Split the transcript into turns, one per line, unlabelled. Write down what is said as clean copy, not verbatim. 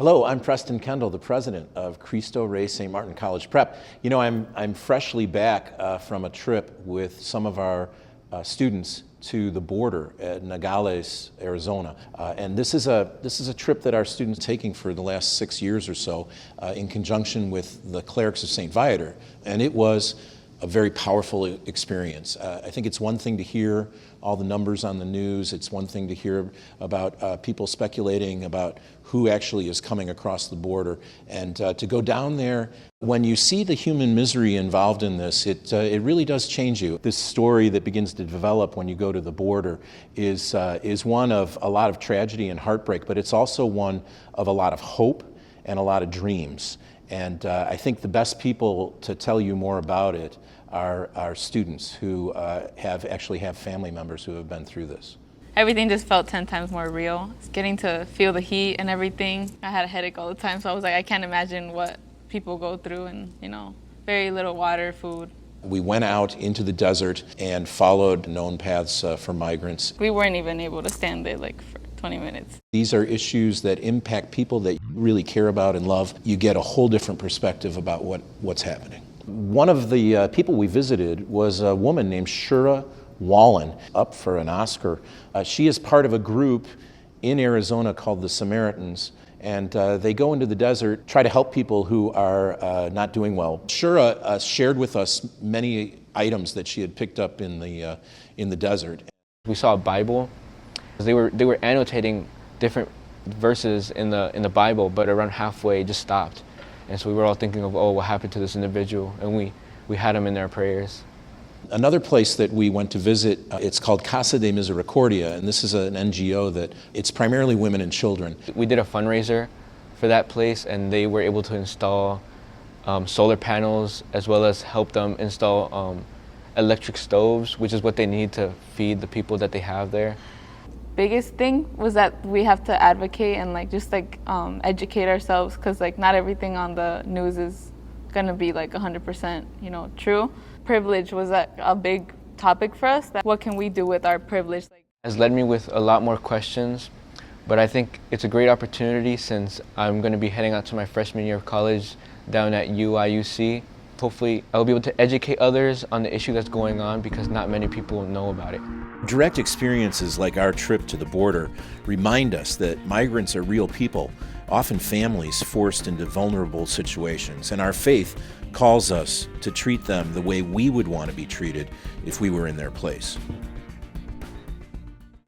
Hello, I'm Preston Kendall, the president of Cristo Rey St. Martin College Prep. You know, I'm freshly back from a trip with some of our students to the border at Nogales, Arizona. And this is a trip that our students are taking for the last 6 years or so in conjunction with the Clerics of St. Viator. And it was a very powerful experience. I think it's one thing to hear all the numbers on the news. It's one thing to hear about people speculating about who actually is coming across the border. And to go down there, when you see the human misery involved in this, it really does change you. This story that begins to develop when you go to the border is one of a lot of tragedy and heartbreak, but it's also one of a lot of hope and a lot of dreams. And I think the best people to tell you more about it are our students who actually have family members who have been through this.
Everything just felt 10 times more real. Getting to feel the heat and everything. I had a headache all the time, so I was like, I can't imagine what people go through, and very little water, food.
We went out into the desert and followed known paths for migrants.
We weren't even able to stand there for 20 minutes.
These are issues that impact people that you really care about and love. You get a whole different perspective about what's happening. One of the people we visited was a woman named Shura Wallen, up for an Oscar. She is part of a group in Arizona called the Samaritans, and they go into the desert, try to help people who are not doing well. Shura shared with us many items that she had picked up in the desert.
We saw a Bible. They were annotating different verses in the Bible, but around halfway it just stopped. And so we were all thinking of, what happened to this individual? And we had him in our prayers.
Another place that we went to visit, it's called Casa de Misericordia, and this is an NGO that it's primarily women and children.
We did a fundraiser for that place, and they were able to install solar panels, as well as help them install electric stoves, which is what they need to feed the people that they have there.
Biggest thing was that we have to advocate and educate ourselves, because not everything on the news is gonna be 100% true. Privilege was a big topic for us. What can we do with our privilege?
Has led me with a lot more questions, but I think it's a great opportunity since I'm going to be heading out to my freshman year of college down at UIUC. Hopefully I'll be able to educate others on the issue that's going on, because not many people know about it.
Direct experiences like our trip to the border remind us that migrants are real people, often families forced into vulnerable situations, and our faith calls us to treat them the way we would want to be treated if we were in their place.